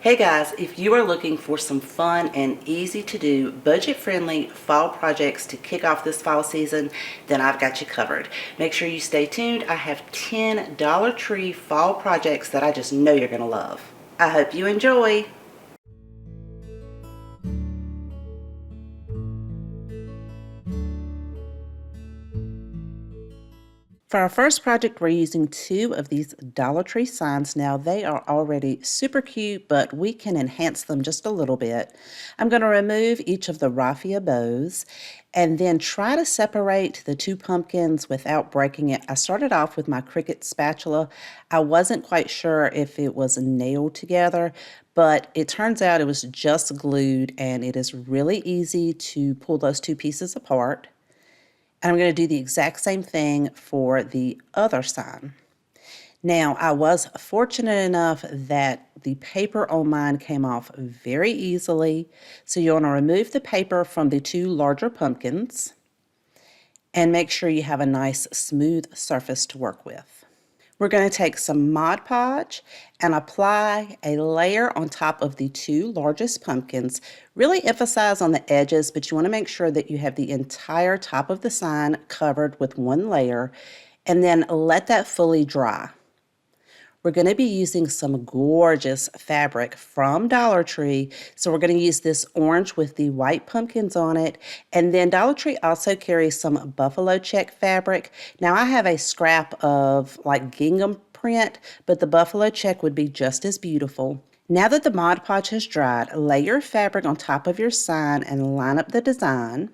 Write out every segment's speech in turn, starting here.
Hey guys, if you are looking for some fun and easy to do, budget-friendly fall projects to kick off this fall season, then I've got you covered. Make sure you stay tuned. I have 10 Dollar Tree fall projects that I just know you're going to love. I hope you enjoy. For our first project, we're using 2 of these Dollar Tree signs. Now, they are already super cute, but we can enhance them just a little bit. I'm going to remove each of the raffia bows and then try to separate the 2 pumpkins without breaking it. I started off with my Cricut spatula. I wasn't quite sure if it was nailed together, but it turns out it was just glued, and it is really easy to pull those 2 pieces apart. And I'm going to do the exact same thing for the other sign. Now, I was fortunate enough that the paper on mine came off very easily. So you want to remove the paper from the 2 larger pumpkins and make sure you have a nice smooth surface to work with. We're going to take some Mod Podge and apply a layer on top of the 2 largest pumpkins. Really emphasize on the edges, but you want to make sure that you have the entire top of the sign covered with 1 layer, and then let that fully dry. We're going to be using some gorgeous fabric from Dollar Tree. So we're going to use this orange with the white pumpkins on it. And then Dollar Tree also carries some buffalo check fabric. Now I have a scrap of like gingham print, but the buffalo check would be just as beautiful. Now that the Mod Podge has dried, lay your fabric on top of your sign and line up the design.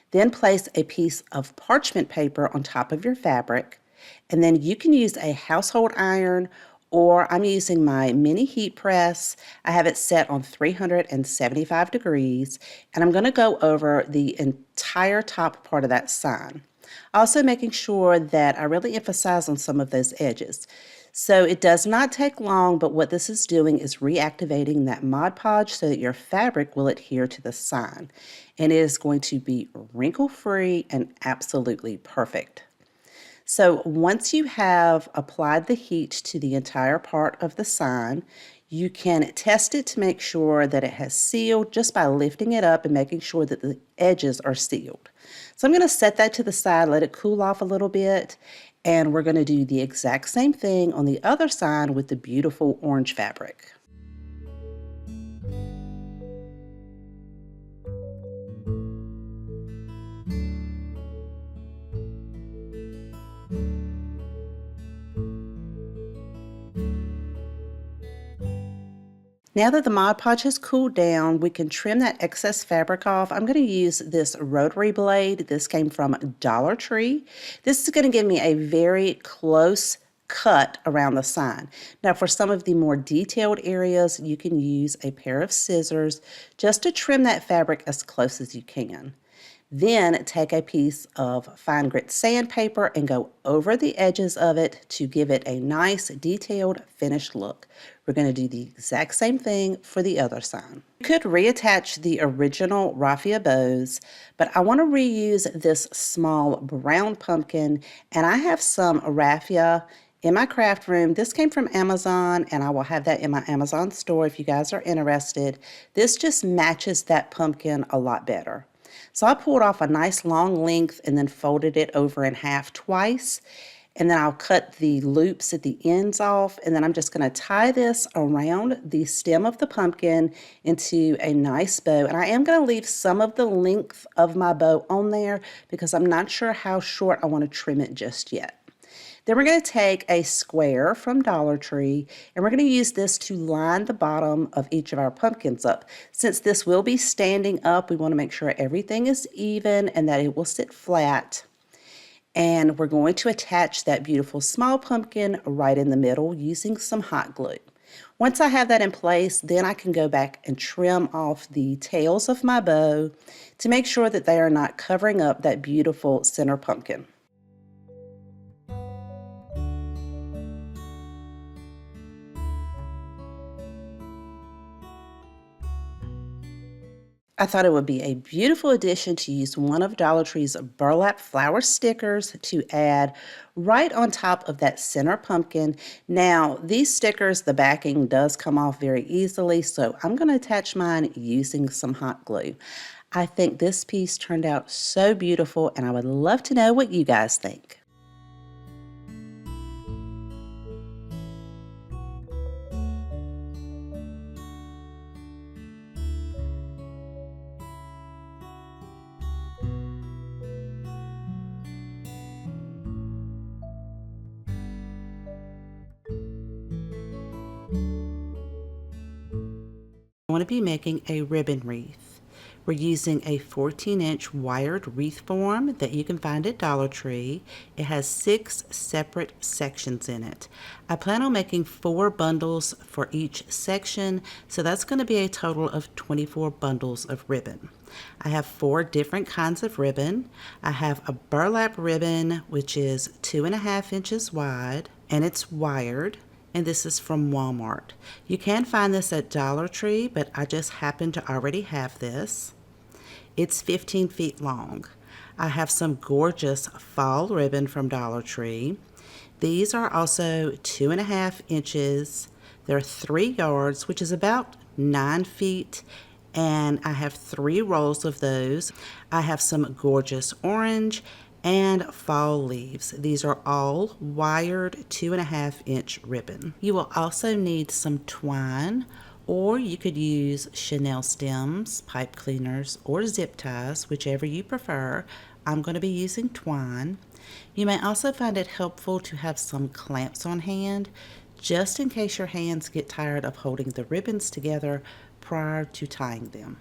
Then place a piece of parchment paper on top of your fabric. And then you can use a household iron, or I'm using my mini heat press. I have it set on 375 degrees, and I'm going to go over the entire top part of that sign. Also making sure that I really emphasize on some of those edges. So it does not take long, but what this is doing is reactivating that Mod Podge so that your fabric will adhere to the sign. And it is going to be wrinkle-free and absolutely perfect. So once you have applied the heat to the entire part of the sign, you can test it to make sure that it has sealed just by lifting it up and making sure that the edges are sealed. So I'm going to set that to the side, let it cool off a little bit, and we're going to do the exact same thing on the other side with the beautiful orange fabric. Now that the Mod Podge has cooled down, we can trim that excess fabric off. I'm going to use this rotary blade. This came from Dollar Tree. This is going to give me a very close cut around the sign. Now for some of the more detailed areas, you can use a pair of scissors just to trim that fabric as close as you can. Then take a piece of fine grit sandpaper and go over the edges of it to give it a nice detailed finished look. We're going to do the exact same thing for the other sign. You could reattach the original raffia bows, but I want to reuse this small brown pumpkin, and I have some raffia in my craft room. This came from Amazon, and I will have that in my Amazon store if you guys are interested. This just matches that pumpkin a lot better. So I pulled off a nice long length and then folded it over in half twice. And then I'll cut the loops at the ends off. And then I'm just going to tie this around the stem of the pumpkin into a nice bow. And I am going to leave some of the length of my bow on there because I'm not sure how short I want to trim it just yet. Then we're going to take a square from Dollar Tree, and we're going to use this to line the bottom of each of our pumpkins up. Since this will be standing up, we want to make sure everything is even and that it will sit flat. And we're going to attach that beautiful small pumpkin right in the middle using some hot glue. Once I have that in place, then I can go back and trim off the tails of my bow to make sure that they are not covering up that beautiful center pumpkin. I thought it would be a beautiful addition to use one of Dollar Tree's burlap flower stickers to add right on top of that center pumpkin. Now, these stickers, the backing does come off very easily, so I'm going to attach mine using some hot glue. I think this piece turned out so beautiful, and I would love to know what you guys think. I want to be making a ribbon wreath. We're using a 14-inch wired wreath form that you can find at Dollar Tree. It has 6 separate sections in it. I plan on making 4 bundles for each section, so that's going to be a total of 24 bundles of ribbon. I have 4 different kinds of ribbon. I have a burlap ribbon, which is 2.5 inches wide, and it's wired. And this is from Walmart. You can find this at Dollar Tree, but I just happen to already have this. It's 15 feet long. I have some gorgeous fall ribbon from Dollar Tree. These are also 2.5 inches. They're 3 yards, which is about 9 feet. And I have 3 rolls of those. I have some gorgeous orange and fall leaves. These are all wired 2.5-inch ribbon. You will also need some twine, or you could use chenille stems, pipe cleaners, or zip ties, whichever you prefer. I'm going to be using twine. You may also find it helpful to have some clamps on hand, just in case your hands get tired of holding the ribbons together prior to tying them.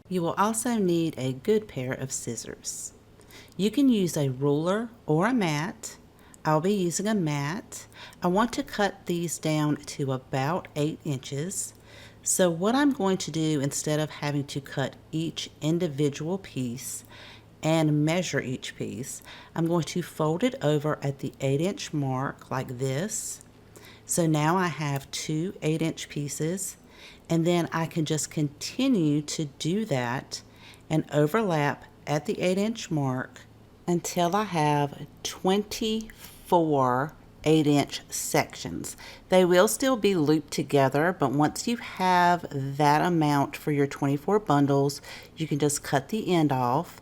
You will also need a good pair of scissors. You can use a ruler or a mat. I'll be using a mat. I want to cut these down to about 8 inches. So what I'm going to do, instead of having to cut each individual piece and measure each piece, I'm going to fold it over at the 8-inch mark like this. So now I have 2 8-inch pieces, and then I can just continue to do that and overlap at the 8-inch mark until I have 24 8-inch sections. They will still be looped together, but once you have that amount for your 24 bundles, you can just cut the end off.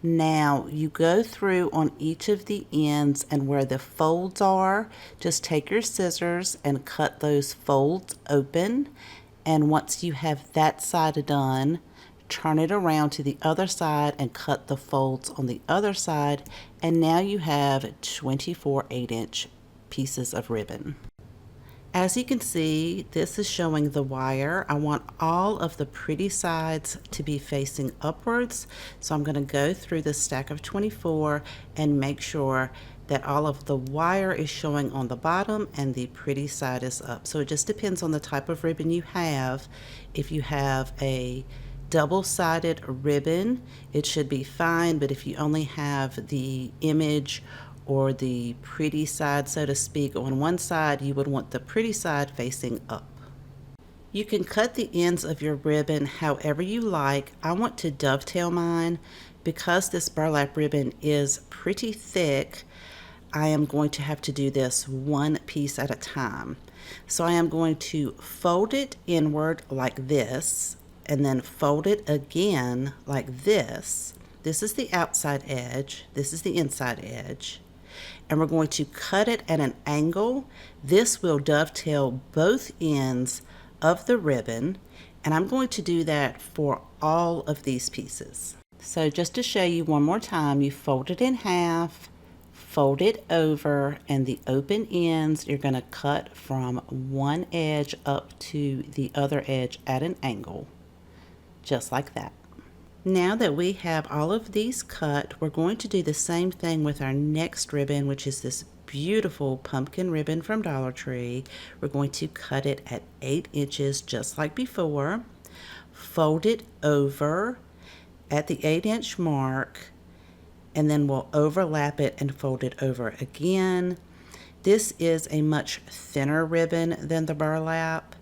Now you go through on each of the ends, and where the folds are, just take your scissors and cut those folds open. And once you have that side done, turn it around to the other side and cut the folds on the other side, and now you have 24 8-inch pieces of ribbon. As you can see, this is showing the wire. I want all of the pretty sides to be facing upwards, so I'm going to go through the stack of 24 and make sure that all of the wire is showing on the bottom and the pretty side is up. So it just depends on the type of ribbon you have. If you have a double-sided ribbon, it should be fine, but if you only have the image or the pretty side, so to speak, on one side, you would want the pretty side facing up. You can cut the ends of your ribbon however you like. I want to dovetail mine. Because this burlap ribbon is pretty thick, I am going to have to do this one piece at a time. So I am going to fold it inward like this, and then fold it again like this. This is the outside edge, this is the inside edge. And we're going to cut it at an angle. This will dovetail both ends of the ribbon, and I'm going to do that for all of these pieces. So just to show you one more time, you fold it in half, fold it over, and the open ends you're going to cut from one edge up to the other edge at an angle, just like that. Now that we have all of these cut, we're going to do the same thing with our next ribbon, which is this beautiful pumpkin ribbon from Dollar Tree. We're going to cut it at 8 inches just like before, fold it over at the 8-inch mark, and then we'll overlap it and fold it over again. This is a much thinner ribbon than the burlap,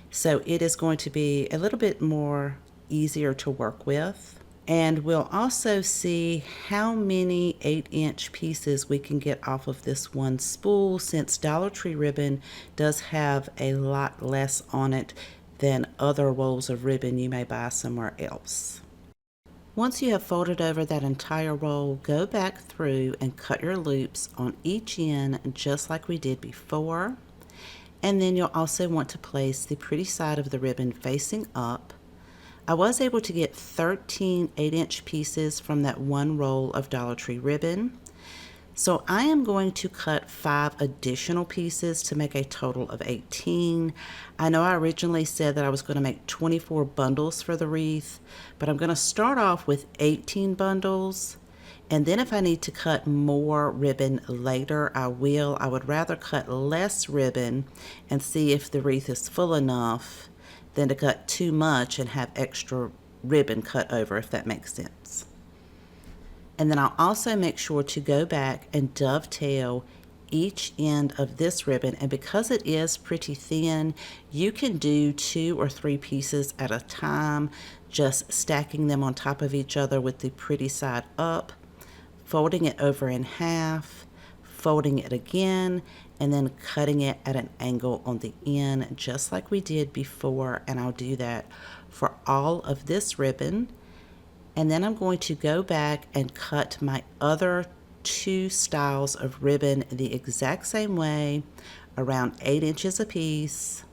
so it is going to be a little bit more easier to work with. And we'll also see how many 8-inch pieces we can get off of this one spool, since Dollar Tree ribbon does have a lot less on it than other rolls of ribbon you may buy somewhere else. Once you have folded over that entire roll, go back through and cut your loops on each end just like we did before. And then you'll also want to place the pretty side of the ribbon facing up. I was able to get 13 8-inch pieces from that one roll of Dollar Tree ribbon. So I am going to cut 5 additional pieces to make a total of 18. I know I originally said that I was going to make 24 bundles for the wreath, but I'm going to start off with 18 bundles. And then if I need to cut more ribbon later, I will. I would rather cut less ribbon and see if the wreath is full enough than to cut too much and have extra ribbon cut over, if that makes sense. And then I'll also make sure to go back and dovetail each end of this ribbon. And because it is pretty thin, you can do 2 or 3 pieces at a time, just stacking them on top of each other with the pretty side up, folding it over in half, folding it again, and then cutting it at an angle on the end, just like we did before. And I'll do that for all of this ribbon. And then I'm going to go back and cut my other 2 styles of ribbon the exact same way, around 8 inches a piece,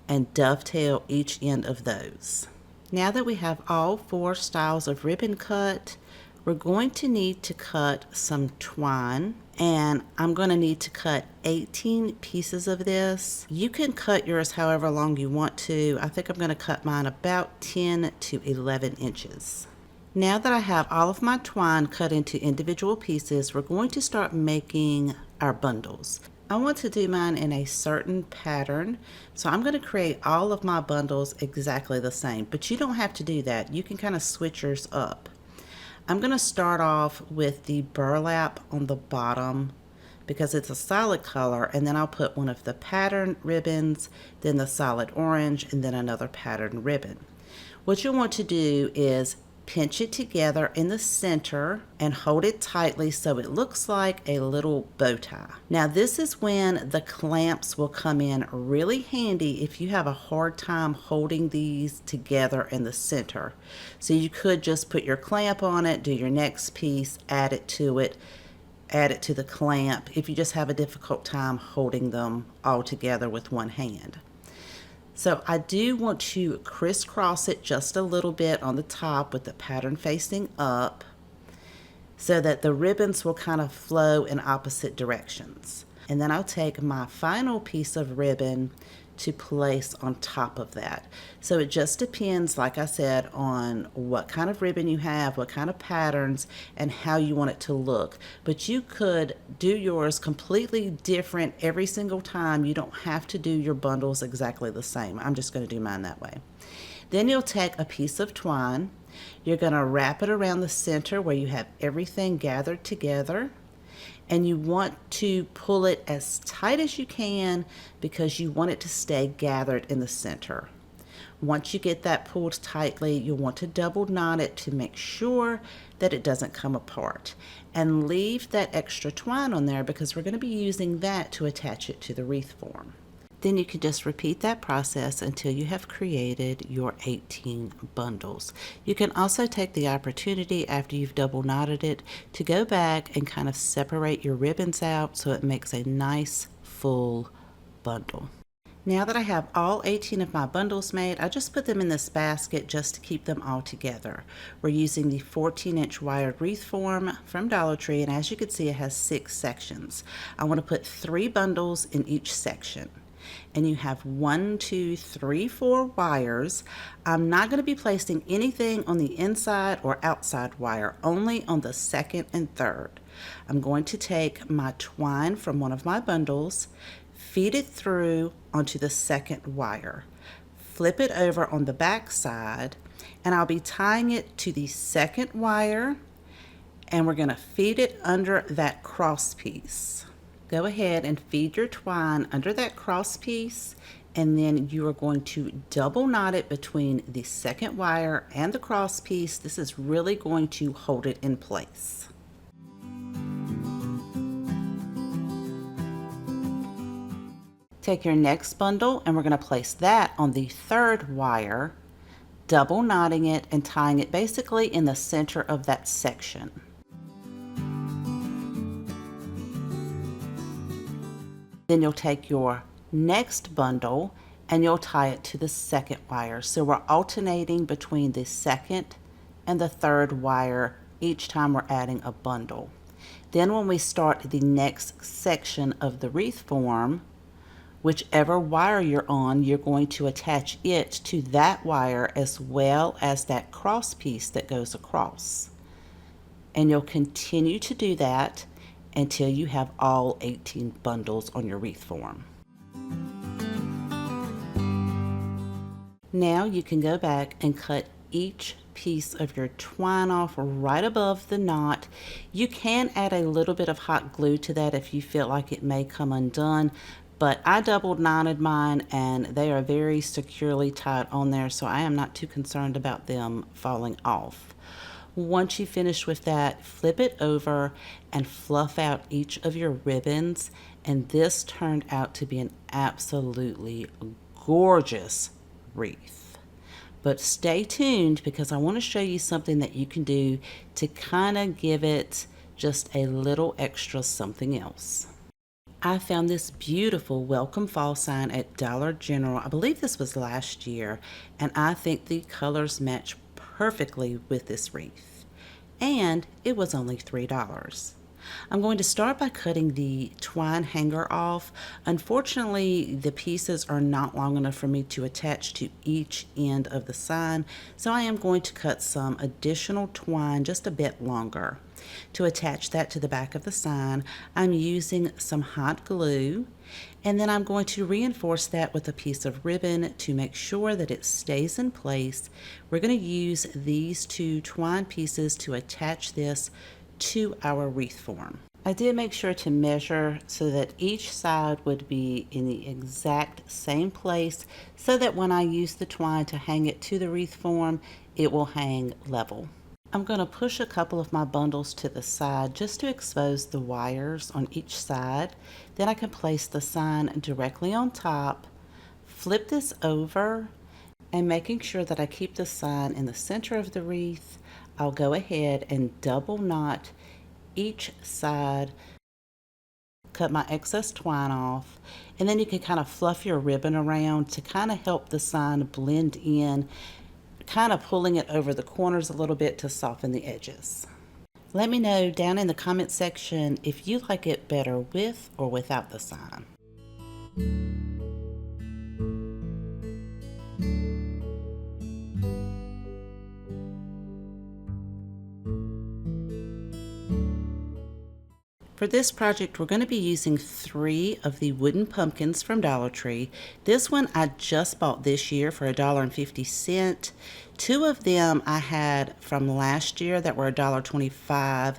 and dovetail each end of those. Now that we have all 4 styles of ribbon cut, we're going to need to cut some twine, and I'm going to need to cut 18 pieces of this. You can cut yours however long you want to. I think I'm going to cut mine about 10 to 11 inches. Now that I have all of my twine cut into individual pieces, we're going to start making our bundles. I want to do mine in a certain pattern, so I'm going to create all of my bundles exactly the same, but you don't have to do that. You can kind of switch yours up. I'm going to start off with the burlap on the bottom because it's a solid color, and then I'll put one of the pattern ribbons, then the solid orange, and then another pattern ribbon. What you'll want to do is pinch it together in the center and hold it tightly so it looks like a little bow tie. Now this is when the clamps will come in really handy if you have a hard time holding these together in the center. So you could just put your clamp on it, do your next piece, add it to the clamp if you just have a difficult time holding them all together with one hand. So I do want to crisscross it just a little bit on the top with the pattern facing up so that the ribbons will kind of flow in opposite directions. And then I'll take my final piece of ribbon to place on top of that. So it just depends, like I said, on what kind of ribbon you have, what kind of patterns, and how you want it to look. But you could do yours completely different every single time. You don't have to do your bundles exactly the same. I'm just going to do mine that way. Then you'll take a piece of twine. You're going to wrap it around the center where you have everything gathered together. And you want to pull it as tight as you can because you want it to stay gathered in the center. Once you get that pulled tightly, you'll want to double knot it to make sure that it doesn't come apart. And leave that extra twine on there because we're going to be using that to attach it to the wreath form. Then you can just repeat that process until you have created your 18 bundles. You can also take the opportunity after you've double knotted it to go back and kind of separate your ribbons out so it makes a nice full bundle. Now that I have all 18 of my bundles made, I just put them in this basket just to keep them all together. We're using the 14-inch wired wreath form from Dollar Tree, and as you can see, it has 6 sections. I want to put 3 bundles in each section. And you have 1, 2, 3, 4 wires. I'm not going to be placing anything on the inside or outside wire, only on the second and third. I'm going to take my twine from one of my bundles, feed it through onto the second wire, flip it over on the back side, and I'll be tying it to the second wire, and we're going to feed it under that cross piece. Go ahead and feed your twine under that cross piece and then you are going to double knot it between the second wire and the cross piece. This is really going to hold it in place. Take your next bundle and we're going to place that on the third wire, double knotting it and tying it basically in the center of that section. Then you'll take your next bundle and you'll tie it to the second wire. So we're alternating between the second and the third wire each time we're adding a bundle. Then when we start the next section of the wreath form, whichever wire you're on, you're going to attach it to that wire as well as that cross piece that goes across. And you'll continue to do that until you have all 18 bundles on your wreath form. Now you can go back and cut each piece of your twine off right above the knot. You can add a little bit of hot glue to that if you feel like it may come undone, but I double knotted mine and they are very securely tied on there, so I am not too concerned about them falling off. Once you finish with that, flip it over and fluff out each of your ribbons, and this turned out to be an absolutely gorgeous wreath. But stay tuned because I want to show you something that you can do to kind of give it just a little extra something else. I found this beautiful welcome fall sign at Dollar General. I believe this was last year, and I think the colors match perfectly with this wreath. And it was only $3. I'm going to start by cutting the twine hanger off. Unfortunately, the pieces are not long enough for me to attach to each end of the sign, so I am going to cut some additional twine just a bit longer. To attach that to the back of the sign, I'm using some hot glue, and then I'm going to reinforce that with a piece of ribbon to make sure that it stays in place. We're going to use these two twine pieces to attach this to our wreath form. I did make sure to measure so that each side would be in the exact same place so that when I use the twine to hang it to the wreath form, it will hang level. I'm going to push a couple of my bundles to the side just to expose the wires on each side. Then I can place the sign directly on top, flip this over, and making sure that I keep the sign in the center of the wreath, I'll go ahead and double knot each side, cut my excess twine off, and then you can kind of fluff your ribbon around to kind of help the sign blend in, kind of pulling it over the corners a little bit to soften the edges. Let me know down in the comment section if you like it better with or without the sign. For this project, we're going to be using 3 of the wooden pumpkins from Dollar Tree. This one I just bought this year for $1.50. 2 of them I had from last year that were $1.25.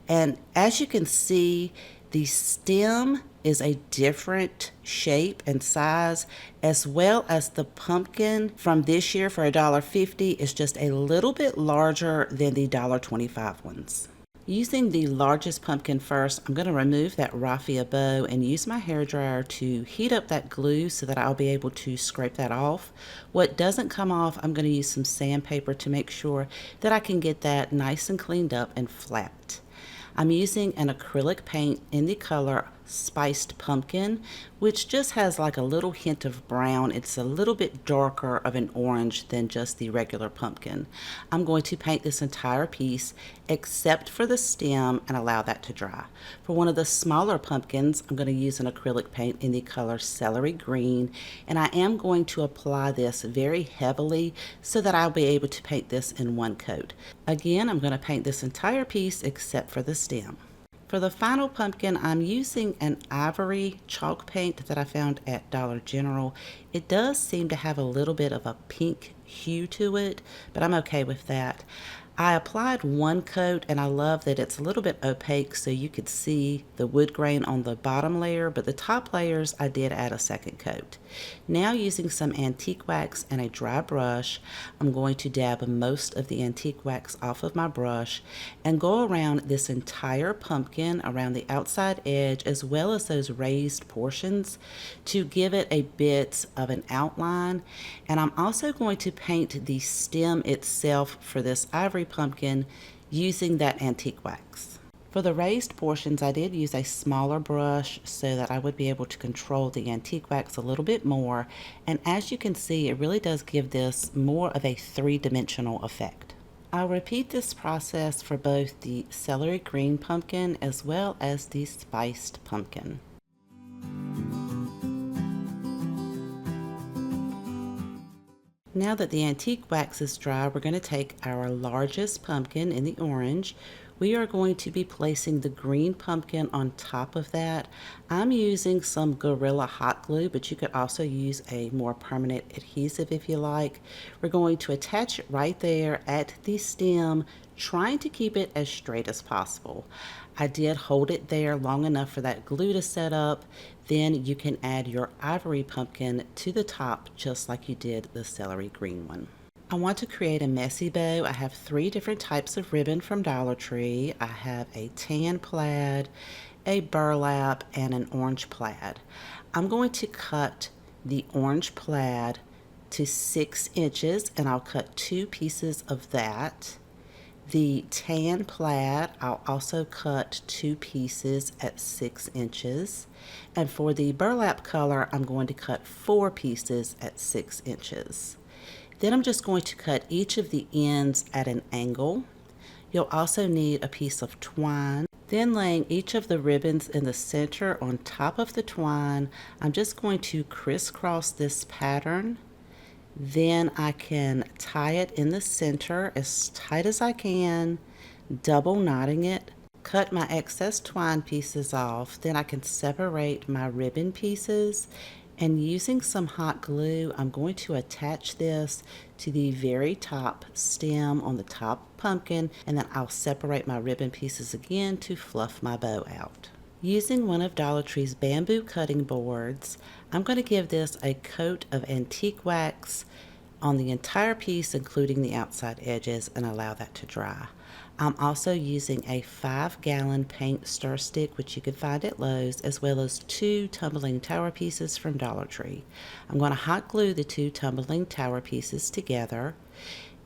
And as you can see, the stem is a different shape and size, as well as the pumpkin from this year for $1.50 is just a little bit larger than the $1.25 ones. Using the largest pumpkin first, I'm going to remove that raffia bow and use my hairdryer to heat up that glue so that I'll be able to scrape that off. What doesn't come off, I'm going to use some sandpaper to make sure that I can get that nice and cleaned up and flat. I'm using an acrylic paint in the color Spiced Pumpkin, which just has like a little hint of brown. It's a little bit darker of an orange than just the regular pumpkin. I'm going to paint this entire piece except for the stem and allow that to dry. For one of the smaller pumpkins, I'm going to use an acrylic paint in the color Celery Green, and I am going to apply this very heavily so that I'll be able to paint this in one coat. Again, I'm going to paint this entire piece except for the stem. For the final pumpkin, I'm using an ivory chalk paint that I found at Dollar General. It does seem to have a little bit of a pink hue to it, but I'm okay with that. I applied one coat and I love that it's a little bit opaque so you could see the wood grain on the bottom layer, but the top layers I did add a second coat. Now using some antique wax and a dry brush, I'm going to dab most of the antique wax off of my brush and go around this entire pumpkin around the outside edge as well as those raised portions to give it a bit of an outline. And I'm also going to paint the stem itself for this ivory pumpkin using that antique wax. For the raised portions, I did use a smaller brush so that I would be able to control the antique wax a little bit more. And as you can see, it really does give this more of a three-dimensional effect. I'll repeat this process for both the celery green pumpkin as well as the spiced pumpkin. Now that the antique wax is dry, we're going to take our largest pumpkin in the orange. We are going to be placing the green pumpkin on top of that. I'm using some Gorilla hot glue, but you could also use a more permanent adhesive if you like. We're going to attach it right there at the stem, trying to keep it as straight as possible. I did hold it there long enough for that glue to set up. Then you can add your ivory pumpkin to the top just like you did the celery green one. I want to create a messy bow. I have 3 different types of ribbon from Dollar Tree. I have a tan plaid, a burlap, and an orange plaid. I'm going to cut the orange plaid to 6 inches and I'll cut 2 pieces of that. The tan plaid, I'll also cut 2 pieces at 6 inches. And for the burlap color, I'm going to cut 4 pieces at 6 inches. Then I'm just going to cut each of the ends at an angle. You'll also need a piece of twine. Then laying each of the ribbons in the center on top of the twine, I'm just going to crisscross this pattern. Then I can tie it in the center as tight as I can, double knotting it, cut my excess twine pieces off. Then I can separate my ribbon pieces, and using some hot glue, I'm going to attach this to the very top stem on the top pumpkin, and then I'll separate my ribbon pieces again to fluff my bow out. Using one of Dollar Tree's bamboo cutting boards, I'm going to give this a coat of antique wax on the entire piece, including the outside edges, and allow that to dry. I'm also using a 5-gallon paint stir stick, which you can find at Lowe's, as well as 2 tumbling tower pieces from Dollar Tree. I'm going to hot glue the 2 tumbling tower pieces together,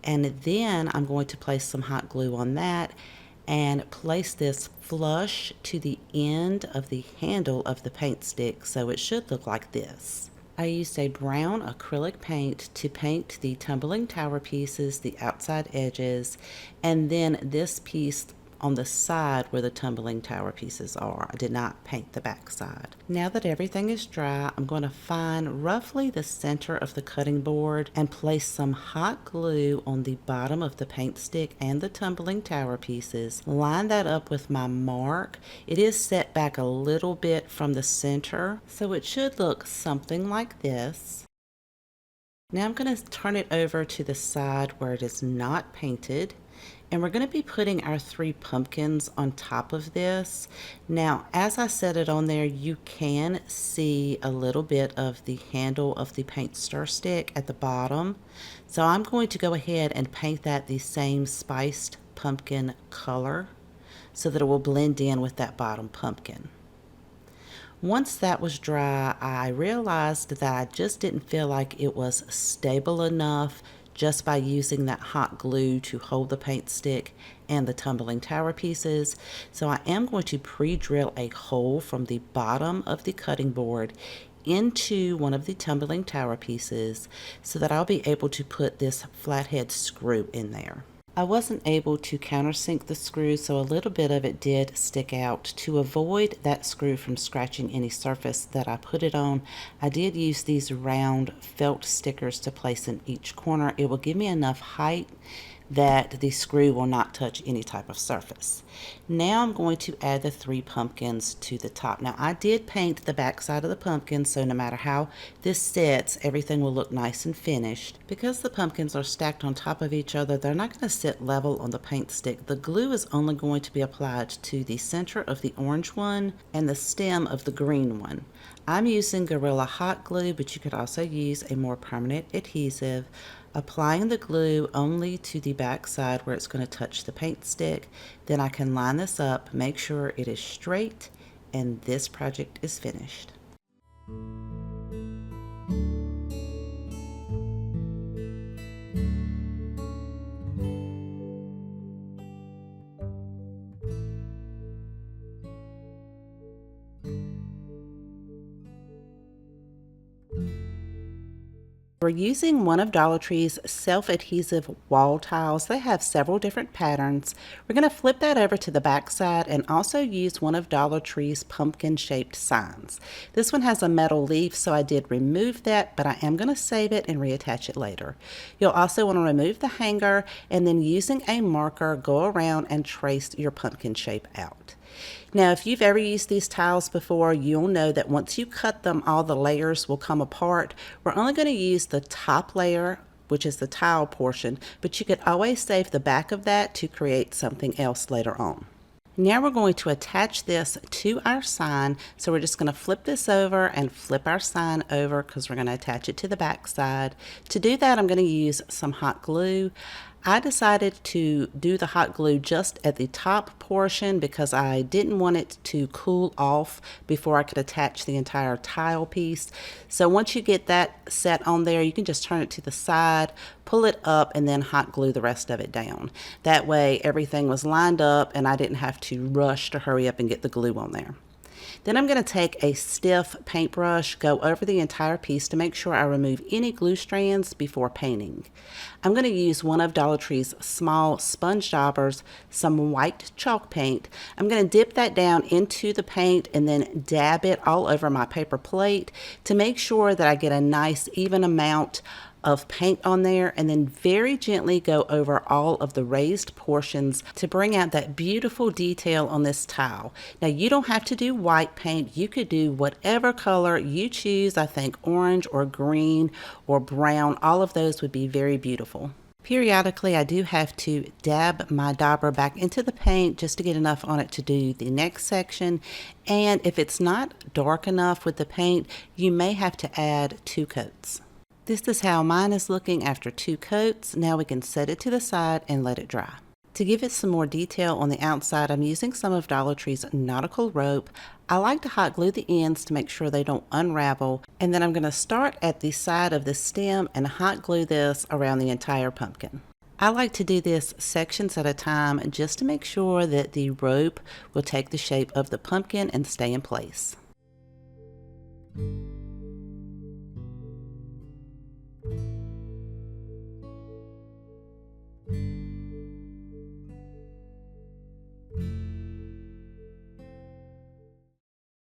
and then I'm going to place some hot glue on that and place this flush to the end of the handle of the paint stick, so it should look like this. I used a brown acrylic paint to paint the tumbling tower pieces, the outside edges, and then this piece on the side where the tumbling tower pieces are. I did not paint the back side. Now that everything is dry, I'm going to find roughly the center of the cutting board and place some hot glue on the bottom of the paint stick and the tumbling tower pieces. Line that up with my mark. It is set back a little bit from the center, so it should look something like this. Now I'm going to turn it over to the side where it is not painted. And we're going to be putting our 3 pumpkins on top of this. Now, as I set it on there, you can see a little bit of the handle of the paint stir stick at the bottom. So I'm going to go ahead and paint that the same spiced pumpkin color so that it will blend in with that bottom pumpkin. Once that was dry, I realized that I just didn't feel like it was stable enough just by using that hot glue to hold the paint stick and the tumbling tower pieces. So I am going to pre-drill a hole from the bottom of the cutting board into one of the tumbling tower pieces so that I'll be able to put this flathead screw in there. I wasn't able to countersink the screw, so a little bit of it did stick out. To avoid that screw from scratching any surface that I put it on, I did use these round felt stickers to place in each corner. It will give me enough height that the screw will not touch any type of surface. Now I'm going to add the 3 pumpkins to the top. Now I did paint the back side of the pumpkin, so no matter how this sets, everything will look nice and finished. Because the pumpkins are stacked on top of each other, they're not going to sit level on the paint stick. The glue is only going to be applied to the center of the orange one and the stem of the green one. I'm using Gorilla Hot Glue, but you could also use a more permanent adhesive. Applying the glue only to the back side where it's going to touch the paint stick. Then I can line this up, make sure it is straight, and this project is finished. We're using one of Dollar Tree's self-adhesive wall tiles. They have several different patterns. We're going to flip that over to the back side and also use one of Dollar Tree's pumpkin-shaped signs. This one has a metal leaf, so I did remove that, but I am going to save it and reattach it later. You'll also want to remove the hanger and then using a marker, go around and trace your pumpkin shape out. Now, if you've ever used these tiles before, you'll know that once you cut them, all the layers will come apart. We're only going to use the top layer, which is the tile portion, but you could always save the back of that to create something else later on. Now we're going to attach this to our sign, so we're just going to flip this over and flip our sign over because we're going to attach it to the back side. To do that, I'm going to use some hot glue. I decided to do the hot glue just at the top portion because I didn't want it to cool off before I could attach the entire tile piece. So once you get that set on there, you can just turn it to the side, pull it up, and then hot glue the rest of it down. That way everything was lined up and I didn't have to rush to hurry up and get the glue on there. Then I'm going to take a stiff paintbrush, go over the entire piece to make sure I remove any glue strands before painting. I'm going to use one of Dollar Tree's small sponge daubers, some white chalk paint. I'm going to dip that down into the paint and then dab it all over my paper plate to make sure that I get a nice even amount of paint on there, and then very gently go over all of the raised portions to bring out that beautiful detail on this tile. Now you don't have to do white paint, you could do whatever color you choose. I think orange or green or brown, all of those would be very beautiful. Periodically I do have to dab my dauber back into the paint just to get enough on it to do the next section, and if it's not dark enough with the paint, you may have to add 2 coats. This is how mine is looking after 2 coats. Now we can set it to the side and let it dry. To give it some more detail on the outside, I'm using some of Dollar Tree's nautical rope. I like to hot glue the ends to make sure they don't unravel, and then I'm going to start at the side of the stem and hot glue this around the entire pumpkin. I like to do this sections at a time just to make sure that the rope will take the shape of the pumpkin and stay in place.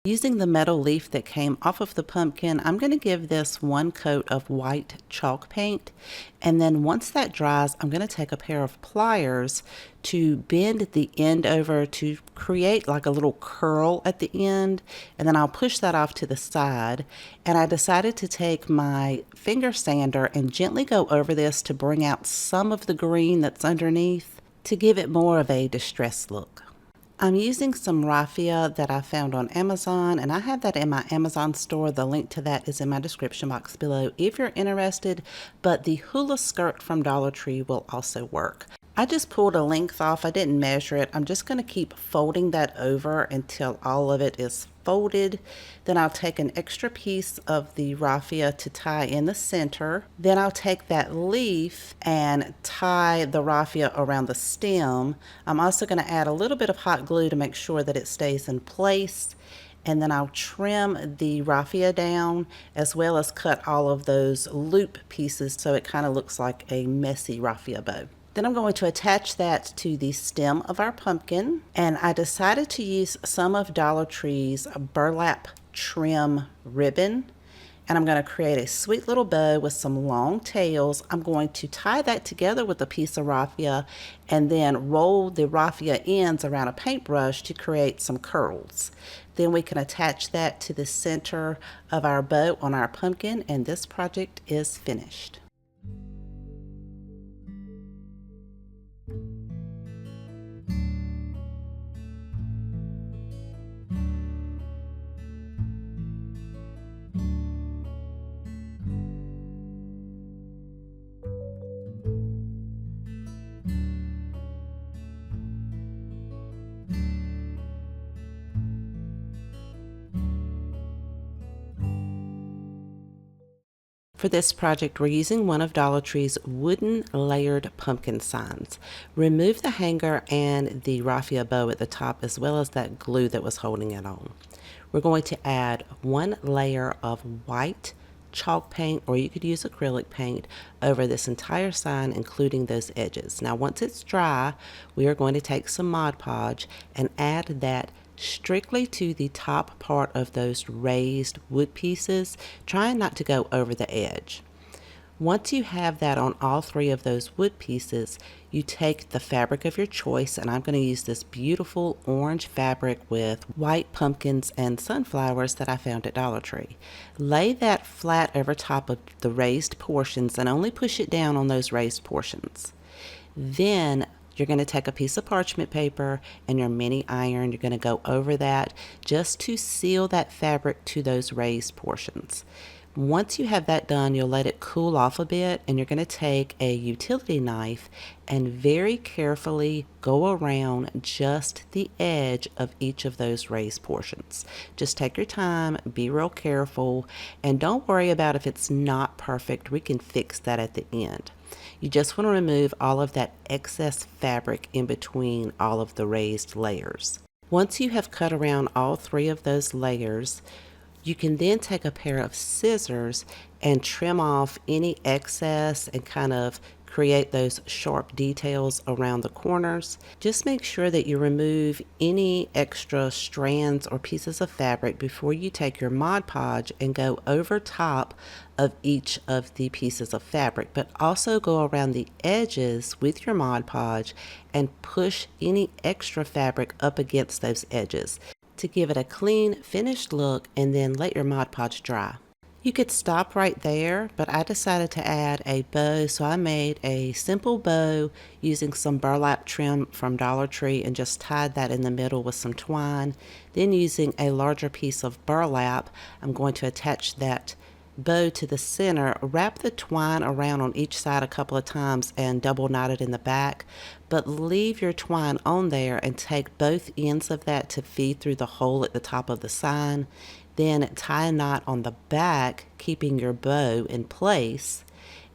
Using the metal leaf that came off of the pumpkin, I'm going to give this 1 coat of white chalk paint, and then once that dries, I'm going to take a pair of pliers to bend the end over to create like a little curl at the end, and then I'll push that off to the side. And I decided to take my finger sander and gently go over this to bring out some of the green that's underneath to give it more of a distressed look. I'm using some raffia that I found on Amazon, and I have that in my Amazon store. The link to that is in my description box below if you're interested, but the hula skirt from Dollar Tree will also work. I just pulled a length off. I didn't measure it. I'm just going to keep folding that over until all of it is folded. Then I'll take an extra piece of the raffia to tie in the center. Then I'll take that leaf and tie the raffia around the stem. I'm also going to add a little bit of hot glue to make sure that it stays in place. And then I'll trim the raffia down as well as cut all of those loop pieces so it kind of looks like a messy raffia bow. Then I'm going to attach that to the stem of our pumpkin, and I decided to use some of Dollar Tree's burlap trim ribbon, And I'm going to create a sweet little bow with some long tails. I'm going to tie that together with a piece of raffia and then roll the raffia ends around a paintbrush to create some curls. Then we can attach that to the center of our bow on our pumpkin, and this project is finished. For this project, we're using one of Dollar Tree's wooden layered pumpkin signs. Remove the hanger and the raffia bow at the top, as well as that glue that was holding it on. We're going to add one layer of white chalk paint, or you could use acrylic paint, over this entire sign, including those edges. Now, once it's dry, we are going to take some Mod Podge and add that strictly to the top part of those raised wood pieces, trying not to go over the edge. Once you have that on all three of those wood pieces, you take the fabric of your choice, and I'm going to use this beautiful orange fabric with white pumpkins and sunflowers that I found at Dollar Tree. Lay that flat over top of the raised portions and only push it down on those raised portions. Then you're going to take a piece of parchment paper and your mini iron. You're going to go over that just to seal that fabric to those raised portions. Once you have that done, you'll let it cool off a bit, and you're going to take a utility knife and very carefully go around just the edge of each of those raised portions. Just take your time, be real careful, and don't worry about if it's not perfect. We can fix that at the end. You just want to remove all of that excess fabric in between all of the raised layers. Once you have cut around all three of those layers, you can then take a pair of scissors and trim off any excess and kind of create those sharp details around the corners. Just make sure that you remove any extra strands or pieces of fabric before you take your Mod Podge and go over top of each of the pieces of fabric, but also go around the edges with your Mod Podge and push any extra fabric up against those edges to give it a clean, finished look, and then let your Mod Podge dry. You could stop right there, but I decided to add a bow, so I made a simple bow using some burlap trim from Dollar Tree and just tied that in the middle with some twine. Then using a larger piece of burlap, I'm going to attach that bow to the center, wrap the twine around on each side a couple of times and double knot it in the back, but leave your twine on there and take both ends of that to feed through the hole at the top of the sign. Then tie a knot on the back, keeping your bow in place,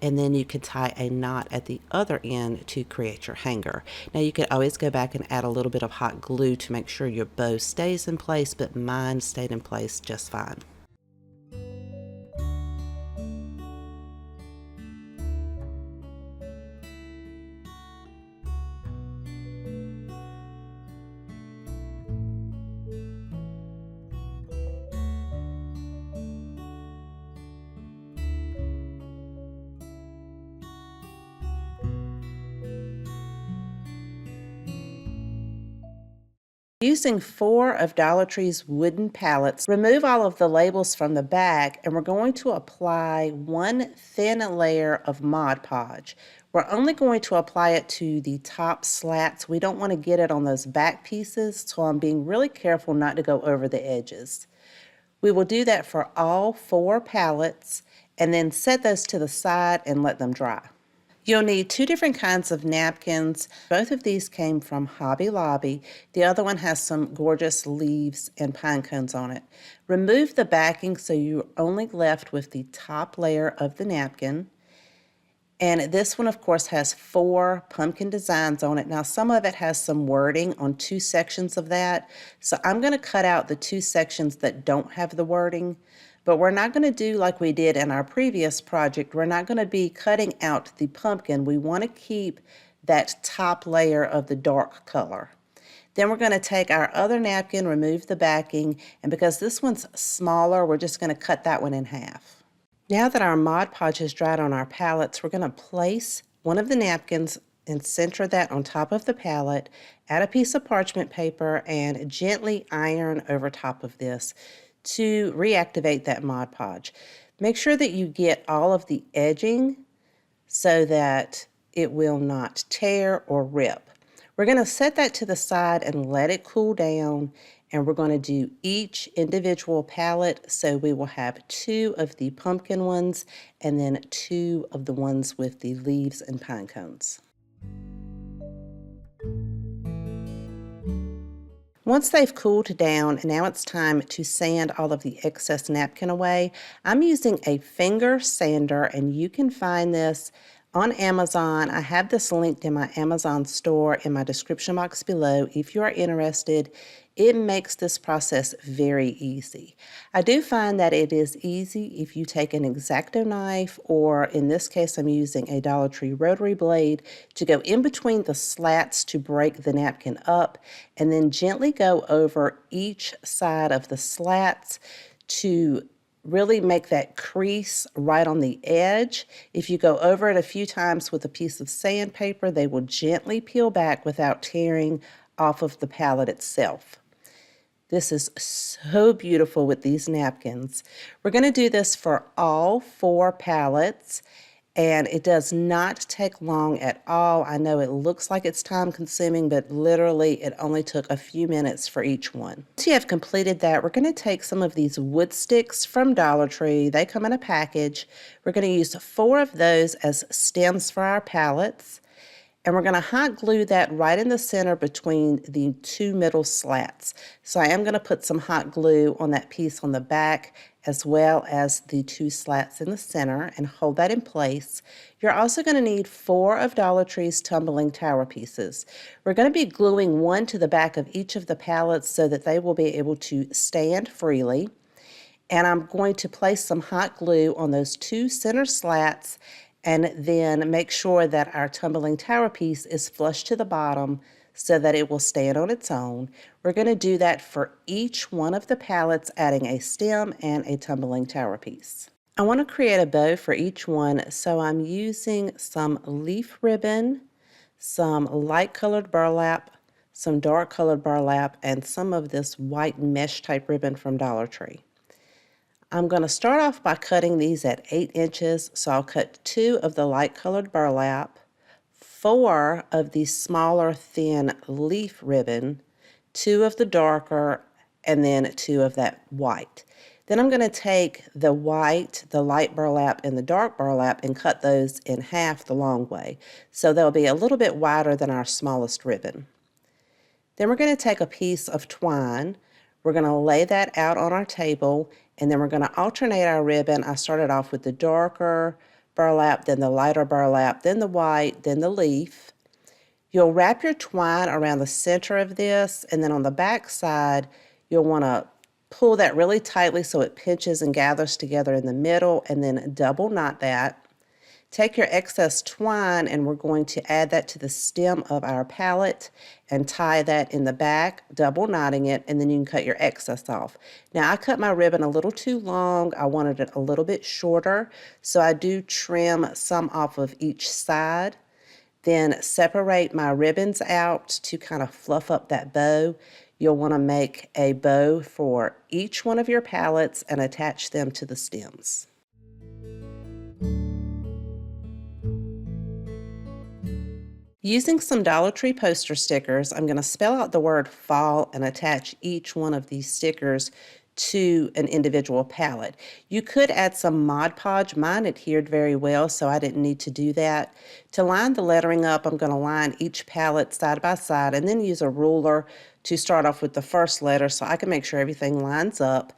and then you can tie a knot at the other end to create your hanger. Now you could always go back and add a little bit of hot glue to make sure your bow stays in place, but mine stayed in place just fine. Using 4 of Dollar Tree's wooden pallets, remove all of the labels from the back, and we're going to apply one thin layer of Mod Podge. We're only going to apply it to the top slats. We don't want to get it on those back pieces, so I'm being really careful not to go over the edges. We will do that for all 4 pallets and then set those to the side and let them dry. You'll need 2 different kinds of napkins. Both of these came from Hobby Lobby. The other one has some gorgeous leaves and pine cones on it. Remove the backing so you're only left with the top layer of the napkin. And this one, of course, has 4 pumpkin designs on it. Now, some of it has some wording on 2 sections of that. So I'm going to cut out the 2 sections that don't have the wording. But we're not going to do like we did in our previous project. We're not going to be cutting out the pumpkin. We want to keep that top layer of the dark color. Then we're going to take our other napkin, remove the backing, and because this one's smaller, we're just going to cut that one in half. Now that our Mod Podge has dried on our pallets, we're going to place one of the napkins and center that on top of the pallet, add a piece of parchment paper, and gently iron over top of this to reactivate that Mod Podge. Make sure that you get all of the edging so that it will not tear or rip. We're going to set that to the side and let it cool down, and we're going to do each individual palette. So we will have 2 of the pumpkin ones and then 2 of the ones with the leaves and pine cones. Once they've cooled down, now it's time to sand all of the excess napkin away. I'm using a finger sander, and you can find this on Amazon. I have this linked in my Amazon store in my description box below. If you are interested, it makes this process very easy. I do find that it is easy if you take an X-Acto knife, or in this case I'm using a Dollar Tree rotary blade, to go in between the slats to break the napkin up, and then gently go over each side of the slats to really make that crease right on the edge. If you go over it a few times with a piece of sandpaper, they will gently peel back without tearing off of the palette itself. This is so beautiful with these napkins. We're going to do this for all 4 palettes, and it does not take long at all. I know it looks like it's time consuming, but literally it only took a few minutes for each one. Once you have completed that, we're going to take some of these wood sticks from Dollar Tree. They come in a package. We're going to use 4 of those as stems for our palettes. And we're going to hot glue that right in the center between the 2 middle slats. So I am going to put some hot glue on that piece on the back as well as the 2 slats in the center and hold that in place. You're also going to need 4 of Dollar Tree's tumbling tower pieces. We're going to be gluing one to the back of each of the pallets so that they will be able to stand freely. And I'm going to place some hot glue on those 2 center slats, and then make sure that our tumbling tower piece is flush to the bottom so that it will stand on its own. We're going to do that for each one of the pallets, adding a stem and a tumbling tower piece. I want to create a bow for each one, so I'm using some leaf ribbon, some light colored burlap, some dark colored burlap, and some of this white mesh type ribbon from Dollar Tree. I'm going to start off by cutting these at 8 inches, so I'll cut 2 of the light colored burlap, 4 of the smaller thin leaf ribbon, 2 of the darker, and then 2 of that white. Then I'm going to take the white, the light burlap, and the dark burlap and cut those in half the long way, so they'll be a little bit wider than our smallest ribbon. Then we're going to take a piece of twine. We're going to lay that out on our table, and then we're going to alternate our ribbon. I started off with the darker burlap, then the lighter burlap, then the white, then the leaf. You'll wrap your twine around the center of this, and then on the back side, you'll want to pull that really tightly so it pinches and gathers together in the middle, and then double knot that. Take your excess twine, and we're going to add that to the stem of our palette and tie that in the back, double knotting it, and then you can cut your excess off. Now, I cut my ribbon a little too long. I wanted it a little bit shorter, so I do trim some off of each side. Then separate my ribbons out to kind of fluff up that bow. You'll want to make a bow for each one of your palettes and attach them to the stems. Using some Dollar Tree poster stickers, I'm going to spell out the word fall and attach each one of these stickers to an individual palette. You could add some Mod Podge. Mine adhered very well, so I didn't need to do that. To line the lettering up, I'm going to line each palette side by side and then use a ruler to start off with the first letter so I can make sure everything lines up.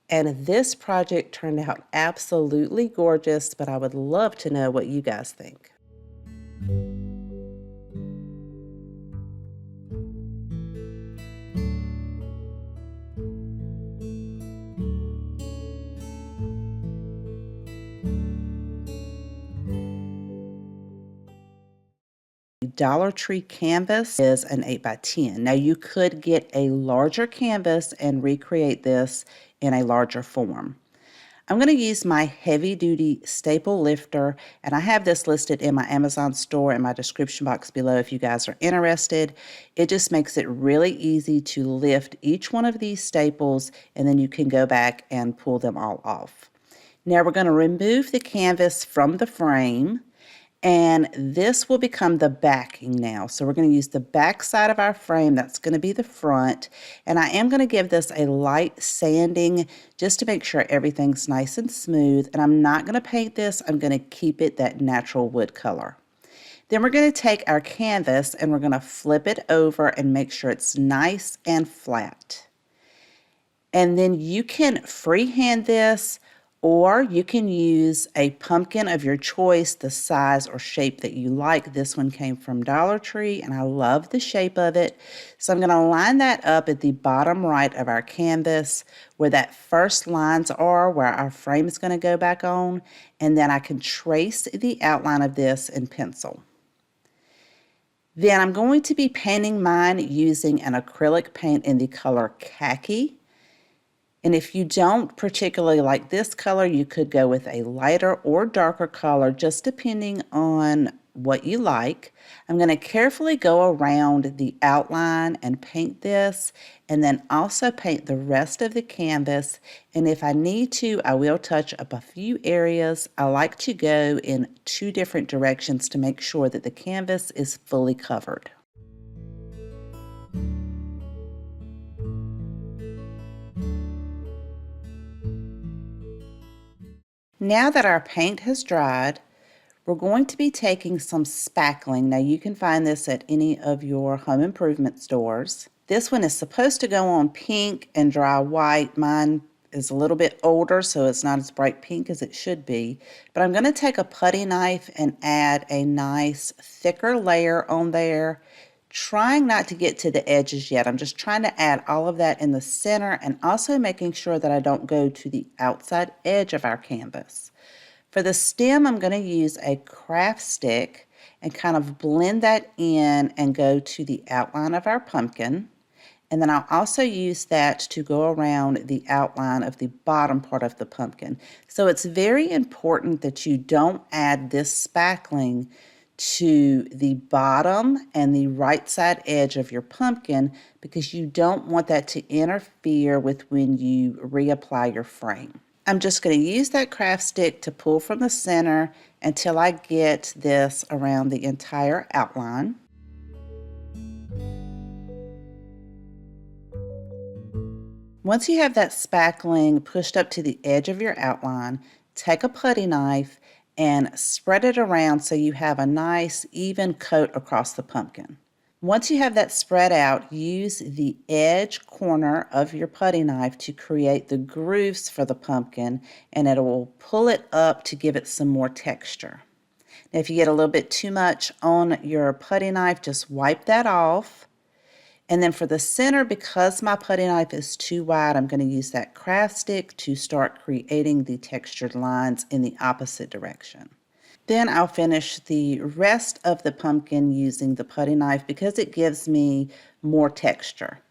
And this project turned out absolutely gorgeous, but I would love to know what you guys think. Dollar Tree canvas is an 8x10. Now you could get a larger canvas and recreate this in a larger form. I'm going to use my heavy duty staple lifter, and I have this listed in my Amazon store in my description box below if you guys are interested. It just makes it really easy to lift each one of these staples, and then you can go back and pull them all off. Now we're going to remove the canvas from the frame, and this will become the backing now. So we're going to use the back side of our frame. That's going to be the front. And I am going to give this a light sanding just to make sure everything's nice and smooth. And I'm not going to paint this. I'm going to keep it that natural wood color. Then we're going to take our canvas and we're going to flip it over and make sure it's nice and flat. And then you can freehand this, or you can use a pumpkin of your choice, the size or shape that you like. This one came from Dollar Tree, and I love the shape of it. So I'm going to line that up at the bottom right of our canvas where that first lines are, where our frame is going to go back on, and then I can trace the outline of this in pencil. Then I'm going to be painting mine using an acrylic paint in the color khaki. And if you don't particularly like this color, you could go with a lighter or darker color, just depending on what you like. I'm going to carefully go around the outline and paint this, and then also paint the rest of the canvas. And if I need to, I will touch up a few areas. I like to go in 2 different directions to make sure that the canvas is fully covered. Now that our paint has dried, we're going to be taking some spackling. Now you can find this at any of your home improvement stores. This one is supposed to go on pink and dry white. Mine is a little bit older, so it's not as bright pink as it should be. But I'm going to take a putty knife and add a nice thicker layer on there, trying not to get to the edges yet. I'm just trying to add all of that in the center and also making sure that I don't go to the outside edge of our canvas. For the stem, I'm going to use a craft stick and kind of blend that in and go to the outline of our pumpkin. And then I'll also use that to go around the outline of the bottom part of the pumpkin. So it's very important that you don't add this spackling to the bottom and the right side edge of your pumpkin, because you don't want that to interfere with when you reapply your frame. I'm just going to use that craft stick to pull from the center until I get this around the entire outline. Once you have that spackling pushed up to the edge of your outline, take a putty knife and spread it around so you have a nice even coat across the pumpkin. Once you have that spread out, use the edge corner of your putty knife to create the grooves for the pumpkin, and it will pull it up to give it some more texture. Now, if you get a little bit too much on your putty knife, just wipe that off. And then for the center, because my putty knife is too wide, I'm going to use that craft stick to start creating the textured lines in the opposite direction. Then I'll finish the rest of the pumpkin using the putty knife because it gives me more texture.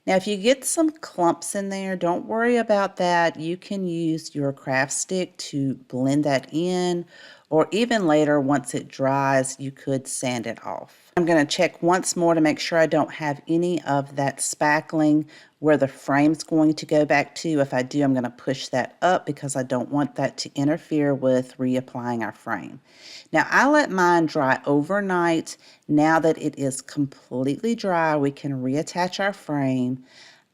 Now, if you get some clumps in there, don't worry about that. You can use your craft stick to blend that in, or even later, once it dries, you could sand it off. I'm going to check once more to make sure I don't have any of that spackling where the frame's going to go back to. If I do, I'm going to push that up because I don't want that to interfere with reapplying our frame. Now, I let mine dry overnight. Now that it is completely dry, we can reattach our frame.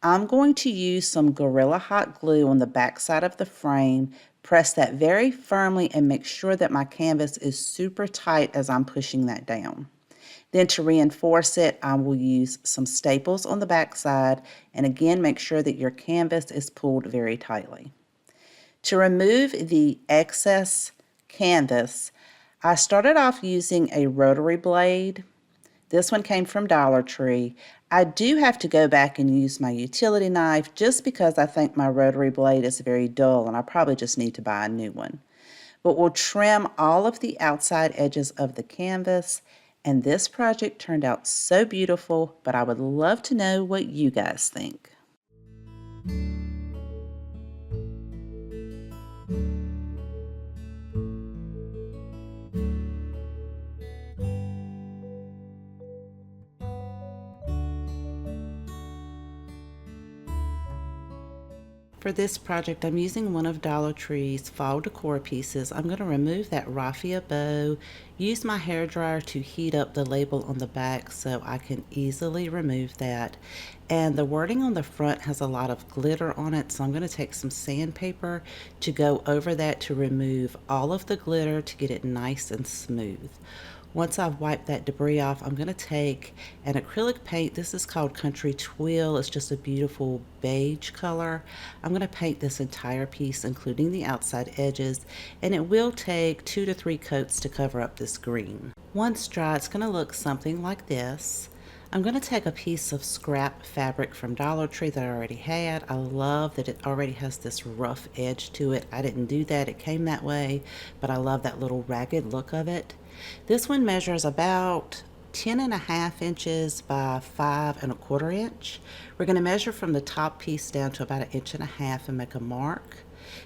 I'm going to use some Gorilla Hot Glue on the back side of the frame. Press that very firmly and make sure that my canvas is super tight as I'm pushing that down. Then to reinforce it, I will use some staples on the back side, and again, make sure that your canvas is pulled very tightly. To remove the excess canvas, I started off using a rotary blade. This one came from Dollar Tree. I do have to go back and use my utility knife just because I think my rotary blade is very dull and I probably just need to buy a new one. But we'll trim all of the outside edges of the canvas, and this project turned out so beautiful, but I would love to know what you guys think. For this project, I'm using one of Dollar Tree's fall decor pieces. I'm going to remove that raffia bow, use my hairdryer to heat up the label on the back so I can easily remove that. And the wording on the front has a lot of glitter on it, so I'm going to take some sandpaper to go over that to remove all of the glitter to get it nice and smooth. Once I've wiped that debris off, I'm going to take an acrylic paint. This is called Country Twill. It's just a beautiful beige color. I'm going to paint this entire piece, including the outside edges, and it will take 2 to 3 coats to cover up this green. Once dry, it's going to look something like this. I'm going to take a piece of scrap fabric from Dollar Tree that I already had. I love that it already has this rough edge to it. I didn't do that, it came that way, but I love that little ragged look of it. This one measures about 10.5 inches by 5.25 inches. We're going to measure from the top piece down to about 1.5 inches and make a mark.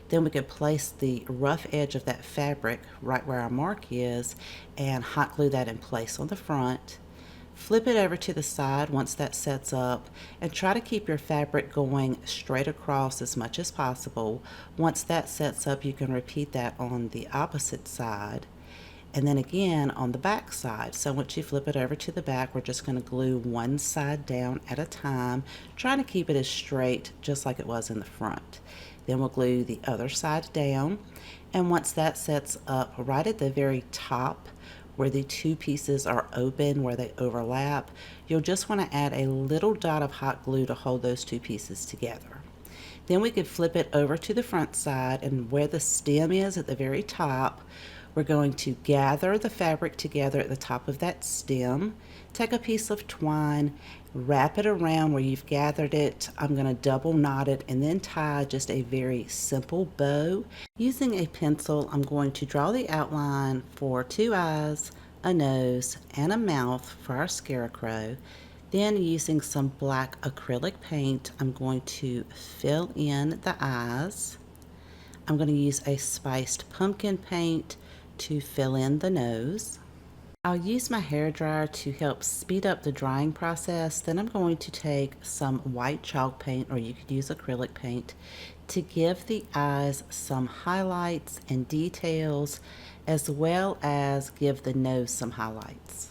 Then we can place the rough edge of that fabric right where our mark is and hot glue that in place on the front. Flip it over to the side once that sets up, and try to keep your fabric going straight across as much as possible. Once that sets up, you can repeat that on the opposite side, and then again on the back side. So once you flip it over to the back, we're just going to glue one side down at a time, trying to keep it as straight just like it was in the front. Then we'll glue the other side down, and once that sets up right at the very top where the two pieces are open, where they overlap, you'll just want to add a little dot of hot glue to hold those two pieces together. Then we could flip it over to the front side, and where the stem is at the very top, we're going to gather the fabric together at the top of that stem, take a piece of twine, wrap it around where you've gathered it. I'm going to double knot it and then tie just a very simple bow. Using a pencil, I'm going to draw the outline for 2 eyes, a nose, and a mouth for our scarecrow. Then using some black acrylic paint, I'm going to fill in the eyes. I'm going to use a spiced pumpkin paint to fill in the nose. I'll use my hairdryer to help speed up the drying process. Then I'm going to take some white chalk paint, or you could use acrylic paint, to give the eyes some highlights and details, as well as give the nose some highlights.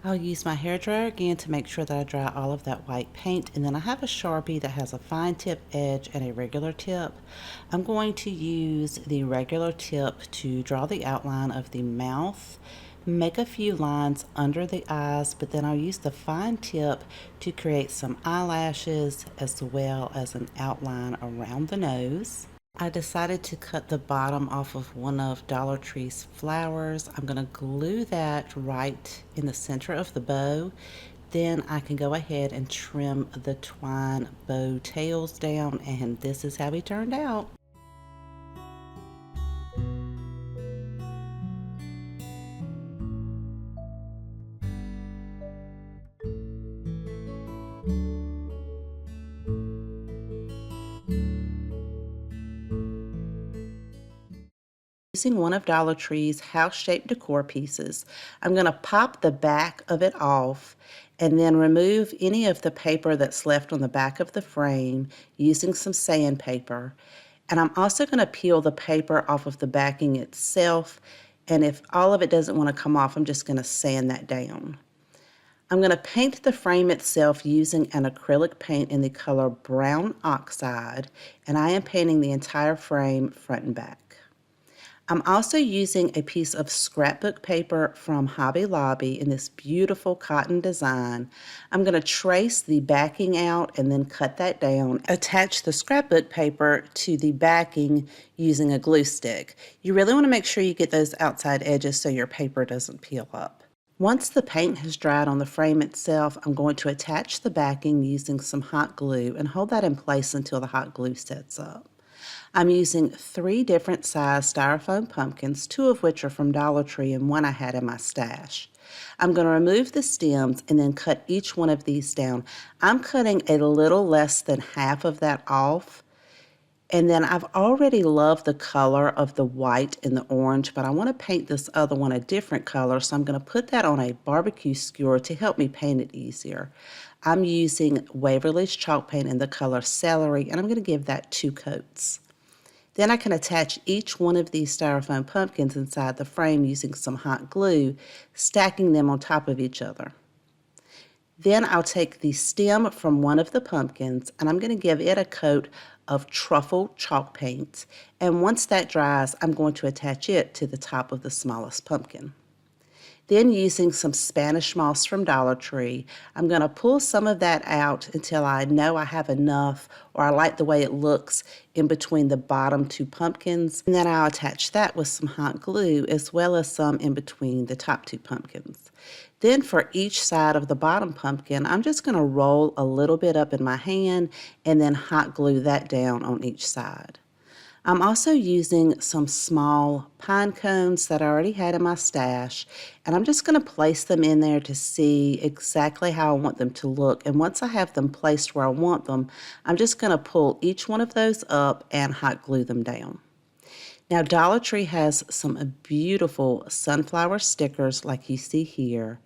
I'll use my hairdryer again to make sure that I dry all of that white paint, and then I have a Sharpie that has a fine tip edge and a regular tip. I'm going to use the regular tip to draw the outline of the mouth, make a few lines under the eyes, but then I'll use the fine tip to create some eyelashes as well as an outline around the nose. I decided to cut the bottom off of one of Dollar Tree's flowers. I'm going to glue that right in the center of the bow. Then I can go ahead and trim the twine bow tails down, and this is how he turned out. Using one of Dollar Tree's house-shaped decor pieces, I'm going to pop the back of it off and then remove any of the paper that's left on the back of the frame using some sandpaper. And I'm also going to peel the paper off of the backing itself, and if all of it doesn't want to come off, I'm just going to sand that down. I'm going to paint the frame itself using an acrylic paint in the color Brown Oxide, and I am painting the entire frame front and back. I'm also using a piece of scrapbook paper from Hobby Lobby in this beautiful cotton design. I'm going to trace the backing out and then cut that down. Attach the scrapbook paper to the backing using a glue stick. You really want to make sure you get those outside edges so your paper doesn't peel up. Once the paint has dried on the frame itself, I'm going to attach the backing using some hot glue and hold that in place until the hot glue sets up. I'm using 3 different size styrofoam pumpkins, 2 of which are from Dollar Tree and 1 I had in my stash. I'm going to remove the stems and then cut each one of these down. I'm cutting a little less than half of that off, And then I've already loved the color of the white and the orange, but I want to paint this other one a different color, so I'm going to put that on a barbecue skewer to help me paint it easier. I'm using Waverly's chalk paint in the color Celery, and I'm going to give that 2 coats. Then I can attach each one of these styrofoam pumpkins inside the frame using some hot glue, stacking them on top of each other. Then I'll take the stem from one of the pumpkins and I'm going to give it a coat of truffle chalk paint. And once that dries, I'm going to attach it to the top of the smallest pumpkin. Then using some Spanish moss from Dollar Tree, I'm going to pull some of that out until I know I have enough or I like the way it looks in between the bottom 2 pumpkins. And then I'll attach that with some hot glue as well as some in between the top 2 pumpkins. Then for each side of the bottom pumpkin, I'm just going to roll a little bit up in my hand and then hot glue that down on each side. I'm also using some small pine cones that I already had in my stash, and I'm just going to place them in there to see exactly how I want them to look. And once I have them placed where I want them, I'm just going to pull each one of those up and hot glue them down. Now, Dollar Tree has some beautiful sunflower stickers like you see here.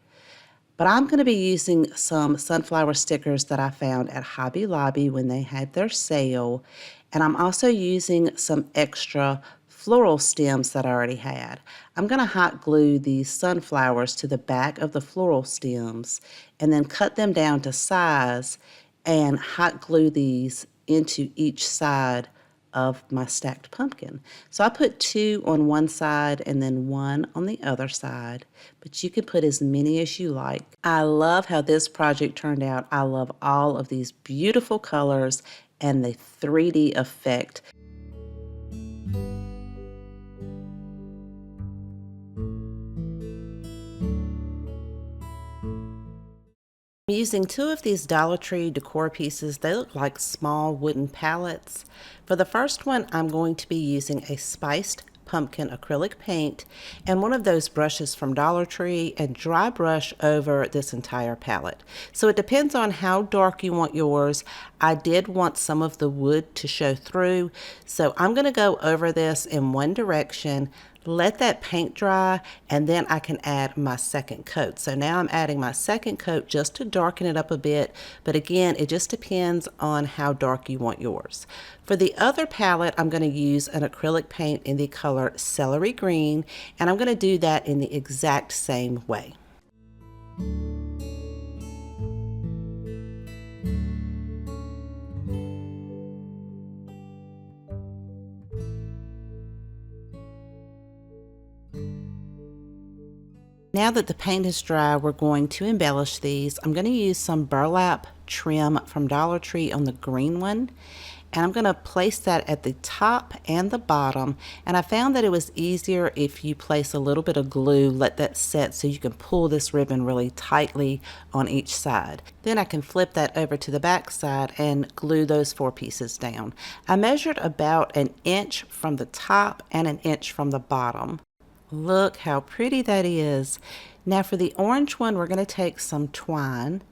But I'm going to be using some sunflower stickers that I found at Hobby Lobby when they had their sale. And I'm also using some extra floral stems that I already had. I'm going to hot glue these sunflowers to the back of the floral stems and then cut them down to size and hot glue these into each side of my stacked pumpkin. So I put 2 on one side and then 1 on the other side, but you can put as many as you like. I love how this project turned out. I love all of these beautiful colors and the 3D effect. I'm using 2 of these Dollar Tree decor pieces. They look like small wooden pallets. For the first one, I'm going to be using a spiced pumpkin acrylic paint and one of those brushes from Dollar Tree and dry brush over this entire palette. So it depends on how dark you want yours. I did want some of the wood to show through, so I'm going to go over this in one direction, let that paint dry, and then I can add my second coat. So now I'm adding my second coat just to darken it up a bit, but again, it just depends on how dark you want yours. For the other palette, I'm going to use an acrylic paint in the color Celery Green, and I'm going to do that in the exact same way. Now that the paint is dry, we're going to embellish these. I'm going to use some burlap trim from Dollar Tree on the green one, and I'm going to place that at the top and the bottom. And I found that it was easier if you place a little bit of glue, let that set so you can pull this ribbon really tightly on each side. Then I can flip that over to the back side and glue those 4 pieces down. I measured about 1 inch from the top and 1 inch from the bottom. Look how pretty that is. Now for the orange one, we're going to take some twine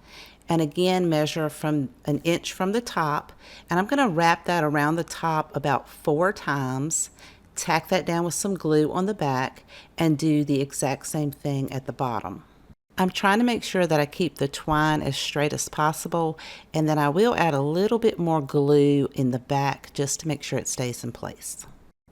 and again measure from 1 inch from the top, and I'm going to wrap that around the top about 4 times, tack that down with some glue on the back, and do the exact same thing at the bottom. I'm trying to make sure that I keep the twine as straight as possible, and then I will add a little bit more glue in the back just to make sure it stays in place.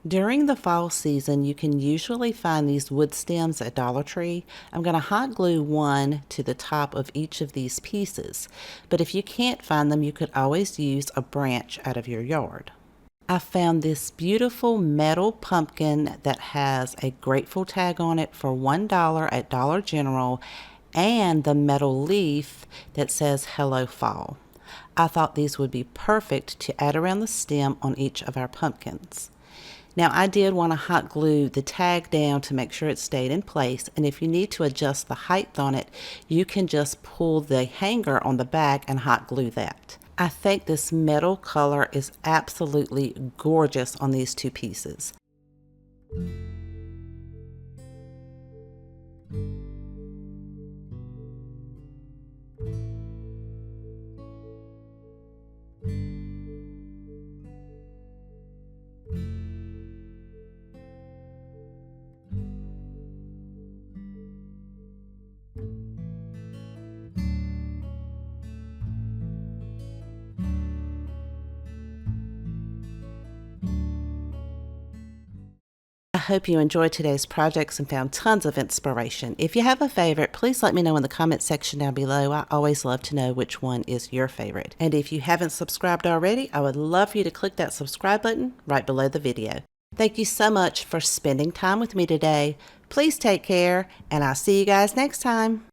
During the fall season, you can usually find these wood stems at Dollar Tree. I'm going to hot glue 1 to the top of each of these pieces, but if you can't find them, you could always use a branch out of your yard. I found this beautiful metal pumpkin that has a grateful tag on it for $1 at Dollar General and the metal leaf that says Hello Fall. I thought these would be perfect to add around the stem on each of our pumpkins. Now I did want to hot glue the tag down to make sure it stayed in place, and if you need to adjust the height on it, you can just pull the hanger on the back and hot glue that. I think this metal color is absolutely gorgeous on these 2 pieces. hope you enjoyed today's projects and found tons of inspiration. If you have a favorite, please let me know in the comment section down below. I always love to know which one is your favorite. And if you haven't subscribed already, I would love for you to click that subscribe button right below the video. Thank you so much for spending time with me today. Please take care, and I'll see you guys next time.